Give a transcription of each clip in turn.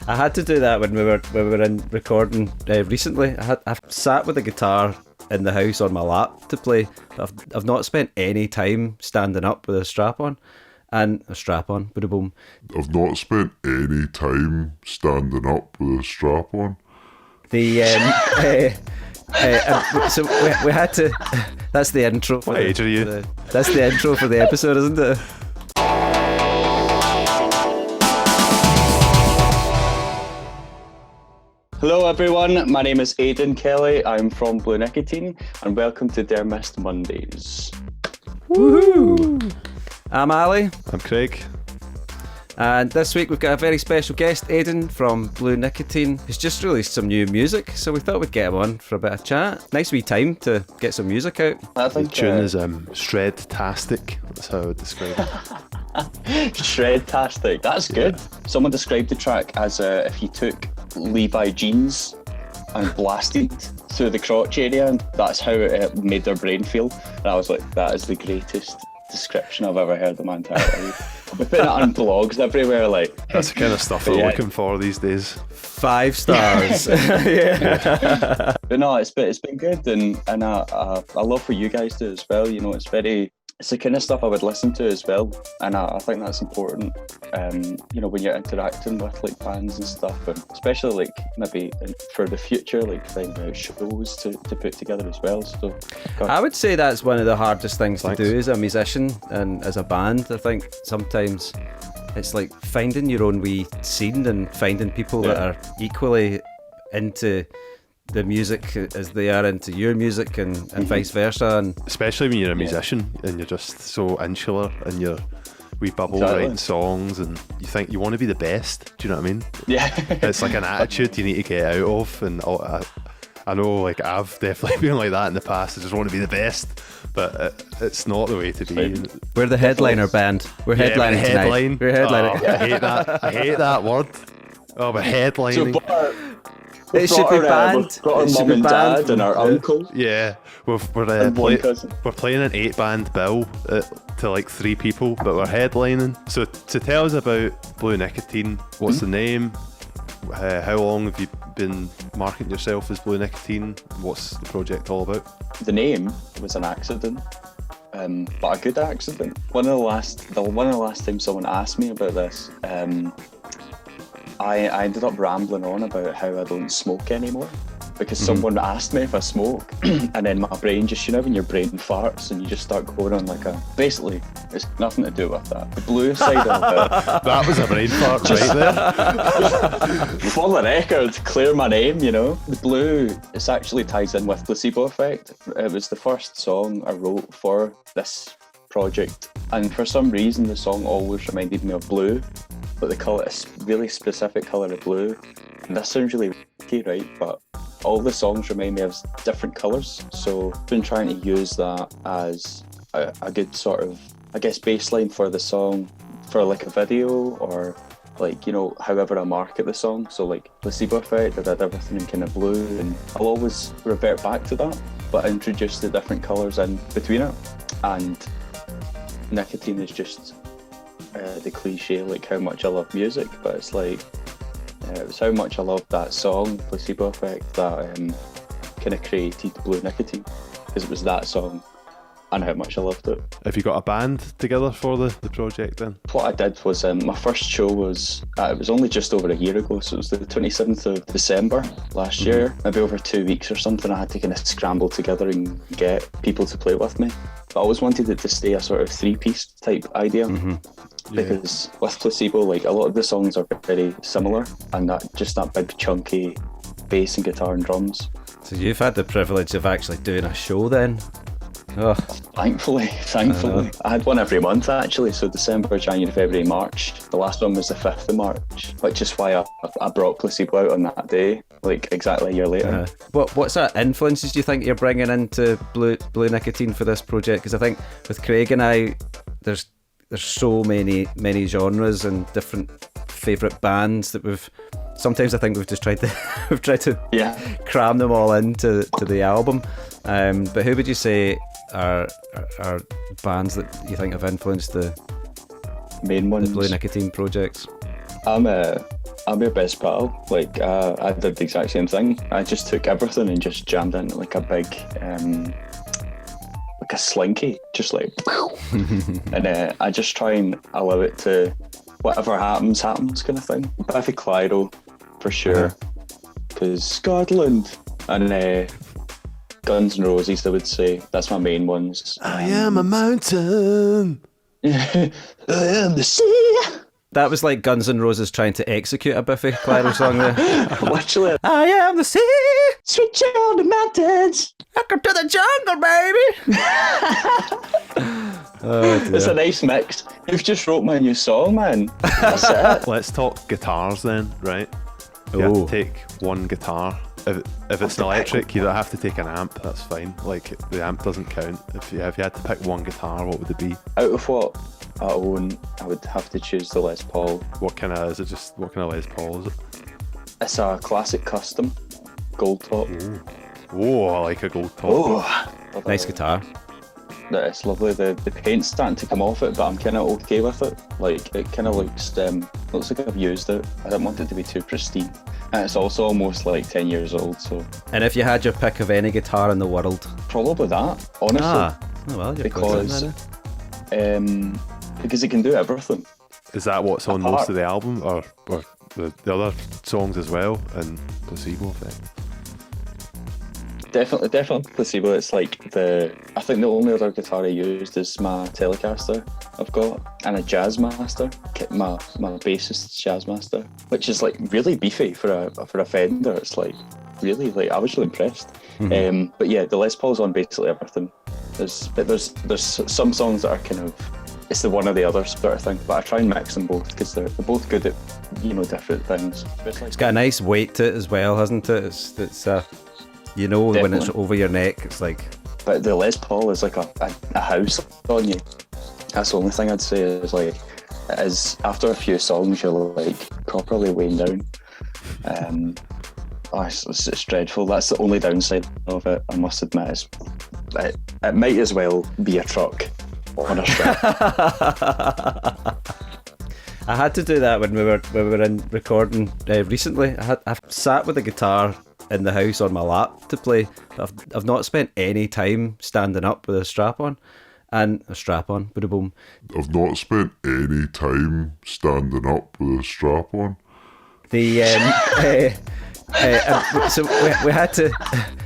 I had to do that when we were in recording recently. I sat with a guitar in the house on my lap to play. I've not spent any time standing up with a strap on. And a strap on, boom. I've not spent any time standing up with a strap on. So we had to. That's the intro. What age are you? That's the intro for the episode, isn't it? Hello everyone, my name is Aiden Kelly. I'm from Blue Nicotine, and welcome to Dare Missed Mondays. Woohoo! I'm Ali. I'm Craig. And this week we've got a very special guest, Aiden from Blue Nicotine, who's just released some new music, so we thought we'd get him on for a bit of chat. Nice wee time to get some music out. I think The tune is shred-tastic, that's how I would describe it. Shred-tastic, that's good. Someone described the track as if you took Levi jeans and blasted through the crotch area, and that's how it made their brain feel. And I was like, that is the greatest description I've ever heard of my entire life. We're putting it on blogs everywhere, like. That's the kind of stuff we're looking for these days. 5 stars. Yeah. But no, it's been good, and I love what you guys do as well. You know, it's the kind of stuff I would listen to as well, and I think that's important. You know, when you're interacting with like bands and stuff, and especially like maybe for the future, like finding out shows to put together as well. So I would say that's one of the hardest things to do as a musician and as a band. I think sometimes it's like finding your own wee scene and finding people that are equally into the music as they are into your music, and vice versa. And especially when you're a musician and you're just so insular in your wee bubble, writing songs, and you think you want to be the best. Do you know what I mean? Yeah. It's like an attitude you need to get out of, and I know like I've definitely been like that in the past. I just want to be the best, but it's not the way to be. We're the headliner band. We're headlining tonight. We're headlining. Oh, I hate that word. Oh, but headlining. It should be banned. We've got our mum and dad and our uncle. Yeah, we're playing an 8-band bill to like 3 people, but we're headlining. So to tell us about Blue Nicotine, what's the name? How long have you been marketing yourself as Blue Nicotine? What's the project all about? The name was an accident, but a good accident. One of the last times someone asked me about this, I ended up rambling on about how I don't smoke anymore because someone asked me if I smoke, and then my brain just, you know, when your brain farts and you just start going on like basically it's nothing to do with that. The blue side of it. That was a brain fart right there. For the record, clear my name, you know. The blue, it actually ties in with Placebo Effect. It was the first song I wrote for this project, and for some reason the song always reminded me of blue, but the colour is really specific colour of blue, and that sounds really risky, right? But all the songs remind me of different colours, so I've been trying to use that as a good sort of, I guess, baseline for the song, for like a video, or like, you know, however I market the song. So like Placebo Effect, I did everything in kind of blue, and I'll always revert back to that, but introduce the different colours in between it. And nicotine is just the cliche, like how much I love music, but it's like it was how much I loved that song Placebo Effect that kind of created Blue Nicotine, because it was that song and how much I loved it. Have you got a band together for the project then? What I did was my first show was it was only just over a year ago, so it was the 27th of December last year, maybe over 2 weeks or something. I had to kind of scramble together and get people to play with me. I always wanted it to stay a sort of 3-piece type idea, because with Placebo, like a lot of the songs are very similar, and that big chunky bass and guitar and drums. So you've had the privilege of actually doing a show then? Oh. Thankfully. I had one every month actually, so December, January, February, March. The last one was the 5th of March, which is why I brought Placebo out on that day, like exactly a year later. What sort of influences do you think you're bringing into Blue Nicotine for this project? Because I think with Craig and I, there's so many genres and different favourite bands that sometimes I think we've just tried to cram them all into the album. But who would you say are bands that you think have influenced the main ones? The Blue Nicotine projects? I'm a I'm your best pal. Like, I did the exact same thing. I just took everything and just jammed into like a big, like a slinky, just like, and I just try and allow it to, whatever happens kind of thing. Biffy Clyro, for sure, because Scotland, and Guns N' Roses, I would say. That's my main ones. I am a mountain. I am the sea. That was like Guns N' Roses trying to execute a Biffy Clyro song there. Literally. I am the sea. Switch on the mountains. Welcome to the jungle, baby. Oh, dear. It's a nice mix. You've just wrote my new song, man. That's it. Let's talk guitars then, right? You have to take one guitar. If it's electric, you don't have to take an amp. That's fine. Like, the amp doesn't count. If you had to pick one guitar, what would it be? Out of what I own, I would have to choose the Les Paul. What kind of Les Paul is it? It's a classic custom, gold top. Oh, I like a gold top. Oh, Nice guitar. It's lovely. The paint's starting to come off it, but I'm kind of okay with it. Like, it kind of looks like I've used it. I don't want it to be too pristine. And it's also almost like 10 years old, so... And if you had your pick of any guitar in the world? Probably that, honestly. Oh, well, you're Because it can do everything. Is that what's on most of the album, or the other songs as well, and Placebo Effect? Definitely Placebo. It's like I think the only other guitar I used is my Telecaster I've got, and a Jazzmaster, my bassist's Jazzmaster, which is like really beefy for a Fender. It's like really, like, I was really impressed. Mm-hmm. But yeah, the Les Paul's on basically everything. There's some songs that are kind of, it's the one or the other sort of thing, but I try and mix them both because they're both good at, different things. It's got a nice weight to it as well, hasn't it? It's Definitely. When it's over your neck, it's like... But the Les Paul is like a house on you. That's the only thing I'd say is, like, it is, after a few songs, you're like properly weighing down. It's dreadful. That's the only downside of it, I must admit. It might as well be a truck on a strap. I had to do that when we were in recording recently. I sat with a guitar in the house on my lap to play. I've not spent any time standing up with a strap on. And a strap on, boom. I've not spent any time standing up with a strap on. So we had to.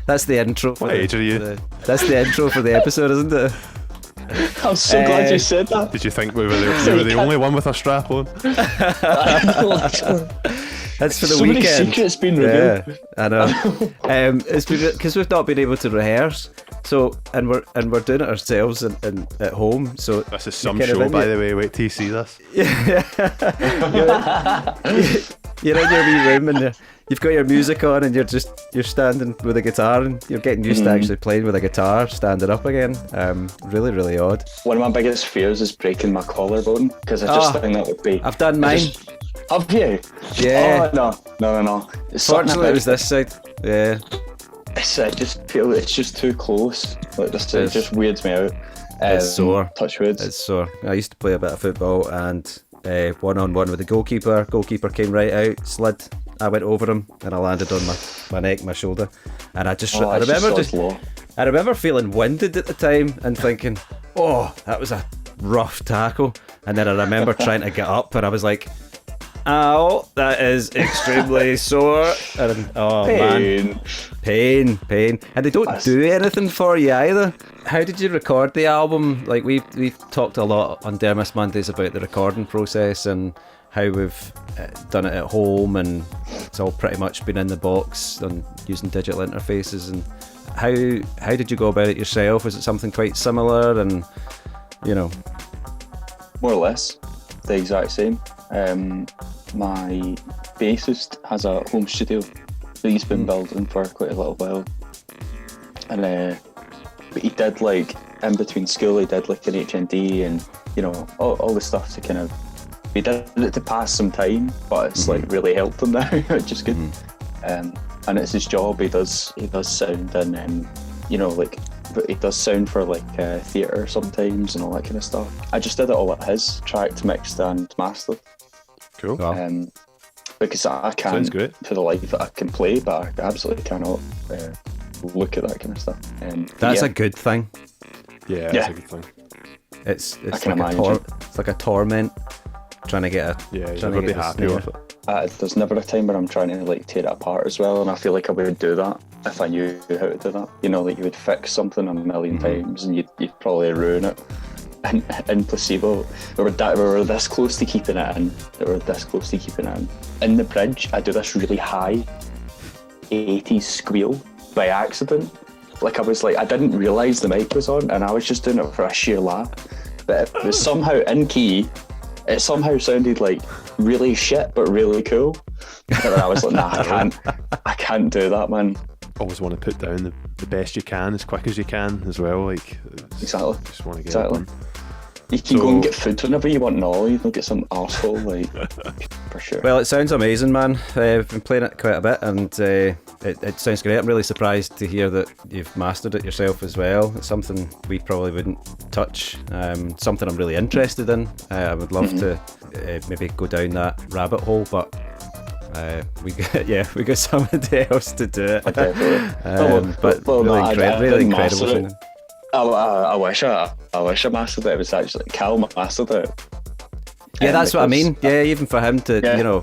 That's the intro. What age are you? That's the intro for the episode, isn't it? I'm so glad you said that. Did you think we were the only one with a strap on? That's for the so weekend. So many secrets been revealed. Yeah, I know. It's because we've not been able to rehearse. So and we're doing it ourselves at home. So this is some show, by the way. Wait till you see this. You're in your wee room and you've got your music on and you're standing with a guitar and you're getting used to actually playing with a guitar, standing up again. Really, really odd. One of my biggest fears is breaking my collarbone because I just think that would be. I've done mine. Have you? Yeah. Oh no. Fortunately, it was this side. Yeah. I just feel it's just too close. Like this, it just weirds me out. It's sore. Touch wood. It's sore. I used to play a bit of football and 1-on-1 with the goalkeeper. Goalkeeper came right out, slid. I went over him and I landed on my neck, my shoulder, and I remember feeling winded at the time and thinking, "Oh, that was a rough tackle." And then I remember trying to get up and I was like, "Ow, that is extremely sore." And man, pain. And they don't do anything for you either. How did you record the album? Like we've talked a lot on Dermis Mondays about the recording process and how we've done it at home, and it's all pretty much been in the box and using digital interfaces. And how did you go about it yourself? Was it something quite similar? And more or less the exact same. My bassist has a home studio that he's been building for quite a little while, and but he did, like, in between school, he did like an HND and all the stuff to kind of, he did it to pass some time, but it's like really helped him now, which is good. And it's his job. He does sound and but he does sound for like theatre sometimes and all that kind of stuff. I just did it all at his, tracked, mixed and mastered. Cool. because I can't, Sounds great. for the life I can play, but I absolutely cannot look at that kind of stuff. That's a good thing. Yeah, that's a good thing. It's I can like imagine. it's like a torment trying to get a Yeah, trying you'll to be get the happy snare. with it. There's never a time where I'm trying to like tear it apart as well, and I feel like I would do that if I knew how to do that. You know, like you would fix something a million times and you'd probably ruin it. And in Placebo, we were this close to keeping it in. In the bridge, I do this really high 80s squeal by accident. Like I didn't realise the mic was on, and I was just doing it for a sheer laugh. But it was somehow in key. It somehow sounded like really shit, but really cool. And then I was like, nah, I can't do that, man. Always want to put down the best you can as quick as you can as well. Like, Exactly. just want to get Exactly. it done. You can go and get food whenever you want and all. You don't get some arsehole, like, for sure. Well, it sounds amazing, man. I've been playing it quite a bit, and it sounds great. I'm really surprised to hear that you've mastered it yourself as well. It's something we probably wouldn't touch. Something I'm really interested in. I would love to maybe go down that rabbit hole, but we got somebody else to do it. But really incredible. Thing. I wish I mastered it. It was actually Cal mastered it. Yeah, that's what I mean. Yeah, even for him to,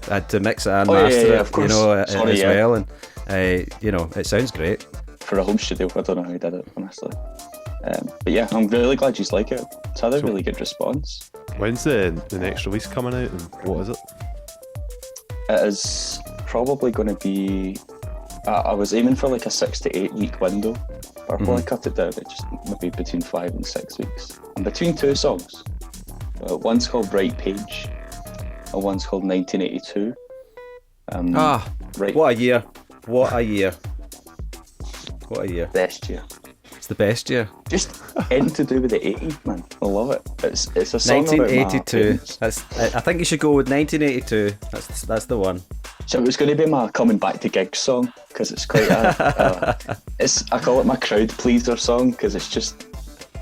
had to mix it and master it, of course. as well. And, it sounds great. For a home studio, I don't know how he did it, honestly. But yeah, I'm really glad you like it. It's had a really good response. When's the next release coming out, and what is it? It is probably going to be... I was aiming for like a 6 to 8 week window. I'll probably cut it down to just maybe between 5 and 6 weeks. And between 2 songs. One's called Bright Page, and one's called 1982. What a year. What a year. What a year. Best year. It's the best year. Just anything to do with the 80s, man. I love it. It's a song 1982. I think you should go with 1982. That's the one. So it was going to be my coming back to gigs song, because it's quite I call it my crowd pleaser song, because it's just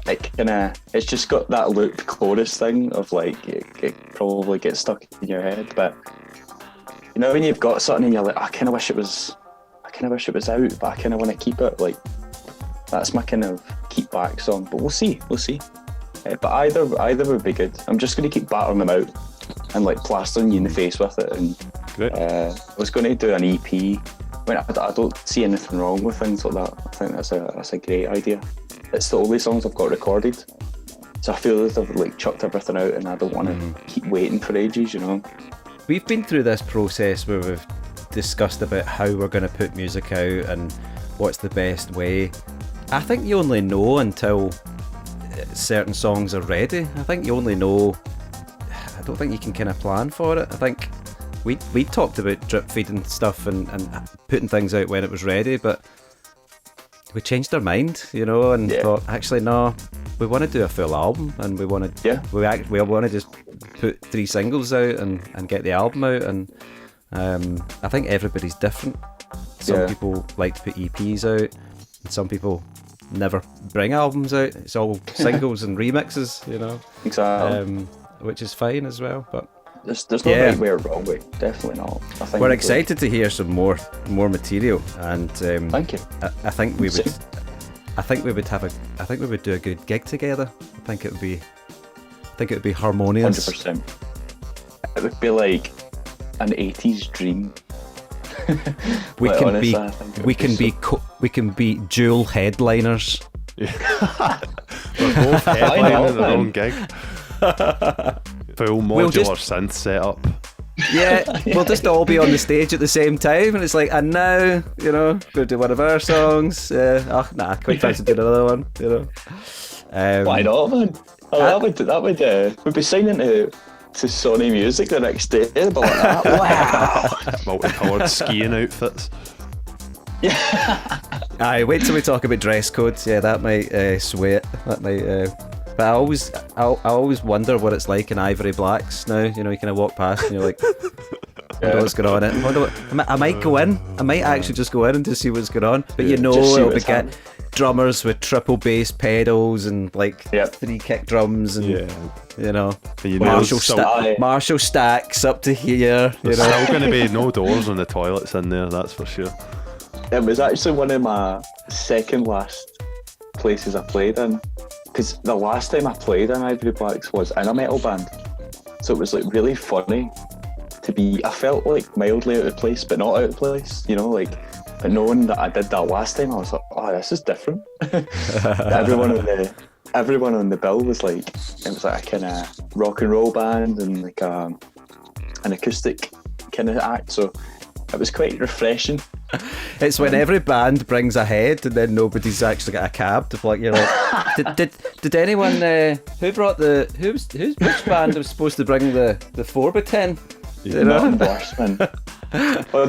it's just got that looped chorus thing of like it probably gets stuck in your head, but you know when you've got something and you're like, I kind of wish it was out, but I kind of want to keep it. Like that's my kind of keep back song, but we'll see. But either would be good. I'm just going to keep battering them out and like plastering you in the face with it. And I was going to do an EP. I mean, I don't see anything wrong with things like that. I think that's a great idea. It's the only songs I've got recorded, so I feel that I've like chucked everything out, and I don't want to keep waiting for ages. You know. We've been through this process where we've discussed about how we're going to put music out and what's the best way. I think you only know until certain songs are ready. I think you only know. I don't think you can kind of plan for it. I think we talked about drip feeding stuff and putting things out when it was ready, but we changed our mind, and thought, actually, no, we want to do a full album, and we want to we want to just put 3 singles out and get the album out, and I think everybody's different. Some people like to put EPs out, and some people never bring albums out. It's all singles and remixes, Exactly. Which is fine as well, but there's no right way or wrong way. Definitely not. I think we're excited to hear some more material, and thank you. I think we would. I think we would do a good gig together. I think it would be harmonious. 100%. It would be like an 80s dream. We Like, can honestly, we can be dual headliners. We're both headlining our own gig. Full modular synth setup. Yeah, we'll just all be on the stage at the same time, and it's like, and now, go do one of our songs. Quite fancy doing another one, Why not, man? That would be signing to Sony Music the next day. But like that, wow. Multicoloured skiing outfits. Yeah. Aye, wait till we talk about dress codes. Yeah, that might sway it. That might. But I always wonder what it's like in Ivory Blacks now. You kind of walk past and you're like, wonder what's going on. I might go in. I might actually just go in and just see what's going on. But it'll be get drummers with triple bass pedals and like 3 kick drums and Marshall stacks up to here. There's still going to be no doors on the toilets in there, that's for sure. It was actually one of my second last places I played in, because the last time I played in Ivory Blacks was in a metal band, so it was like really funny to be. I felt like mildly out of place, but not out of place. But knowing that I did that last time, I was like, oh, this is different. Everyone on the bill was like, it was like a kind of rock and roll band and like an acoustic kind of act, so it was quite refreshing. It's when every band brings a head and then nobody's actually got a cab to plug. You're like, did anyone which band was supposed to bring the 4x10? Not worse, man. Or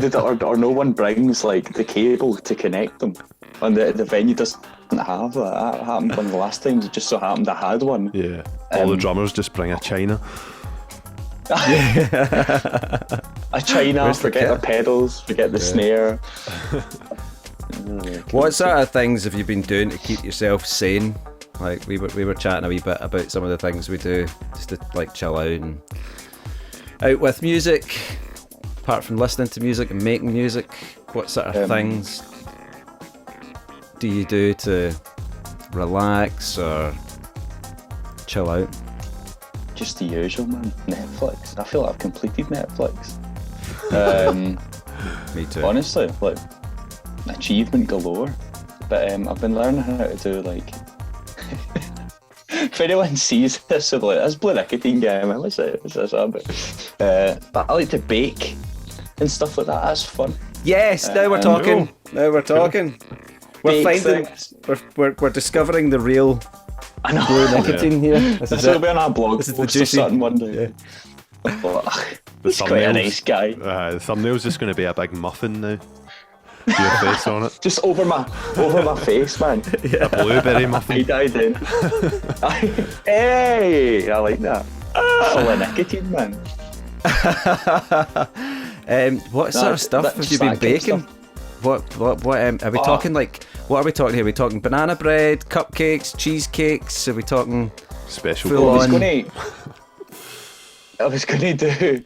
no one brings like the cable to connect them, and the venue doesn't have that. That happened one of the last times. It just so happened I had one. Yeah, all the drummers just bring a china. A china, forget the pedals, forget the snare. What sort of things have you been doing to keep yourself sane? Like we were chatting a wee bit about some of the things we do just to like chill out and out with music. Apart from listening to music and making music, what sort of things do you do to relax or chill out? Just the usual, man. Netflix. I feel like I've completed Netflix. Me too. Honestly, like achievement galore. But I've been learning how to do like. If anyone sees this, so like this Blue Nicotine game, what's this about? But I like to bake and stuff like that. That's fun. Yes, now we're talking. Now we're talking. We're finding. We're discovering the real. I know. Blue Nicotine here. This will be on our blog. This is the juicy one day. Yeah. He's quite a nice guy. The thumbnail's just going to be a big muffin now. Your face on it. Just over my face, man. A blueberry muffin. I died in. Hey, I like that. Full of nicotine, man. What sort of stuff have you been baking? What are we talking like? What are we talking here? Are we talking banana bread, cupcakes, cheesecakes? Are we talking special? I was gonna do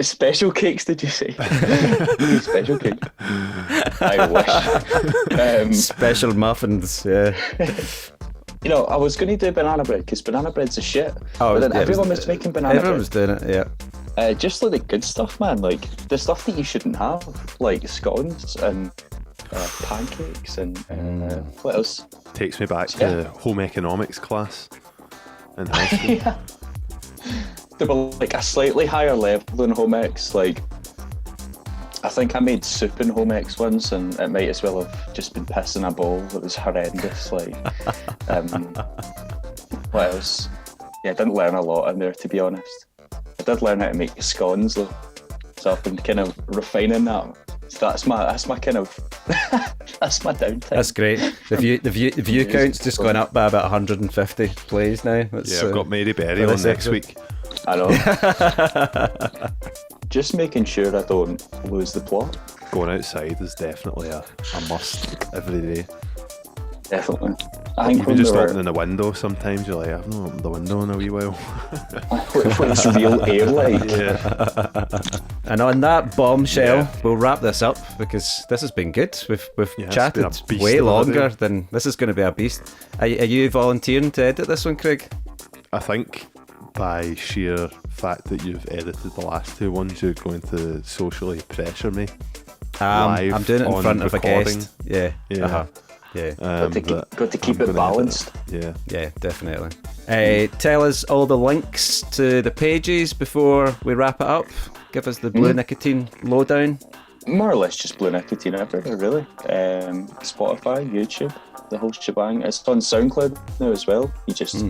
special cakes. Did you say special cake? I wish. Special muffins. Yeah. I was gonna do banana bread because banana bread's a shit. But then everyone was making banana bread. Everyone was doing it. Yeah. Just like the good stuff, man. Like the stuff that you shouldn't have, like scones and pancakes and what else? Takes me back to home economics class in high school. Yeah. They were like a slightly higher level than home ecs. Like I think I made soup in home ecs once, and it might as well have just been piss in a bowl. It was horrendous. Like what else? Yeah, I didn't learn a lot in there, to be honest. I did learn how to make scones though, so I've been kind of refining that. So that's my kind of that's my downtime. That's great. The view count's just gone up by about 150 plays now. I've got Mary Berry on next week. I know. Just making sure I don't lose the plot. Going outside is definitely a must every day. Definitely. I think even just opening the window sometimes you're like, I've not opened the window in a wee while. When it's real air like. Yeah. And on that bombshell, we'll wrap this up because this has been good. We've chatted way longer than this is going to be a beast. Are you volunteering to edit this one, Craig? I think by sheer fact that you've edited the last two ones, you're going to socially pressure me. I'm doing it in front of a guest. Yeah. Yeah. Uh-huh. Yeah. Got to keep it balanced. Yeah, definitely. Tell us all the links to the pages before we wrap it up. Give us the Blue Nicotine lowdown. More or less just Blue Nicotine everywhere, really. Spotify, YouTube, the whole shebang. It's on SoundCloud now as well. You just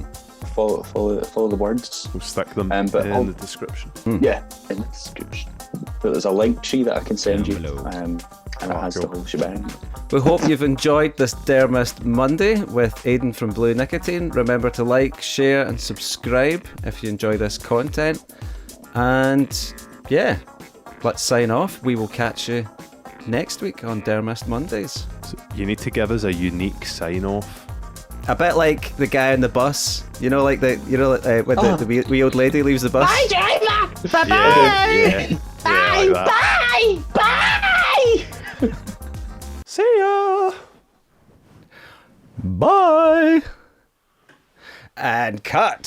follow the words. We'll stick them in the description. Yeah, in the description. But there's a link tree that I can send you. And it has the whole shebang. We hope you've enjoyed this Dermist Monday with Aiden from Blue Nicotine. Remember to like, share and subscribe if you enjoy this content. And yeah, let's sign off. We will catch you next week on Dermist Mondays. So you need to give us a unique sign off. A bit like the guy on the bus, when the wee old lady leaves the bus. Bye, driver. Bye Yeah, bye. like that. Bye. Bye. See ya. Bye. And cut.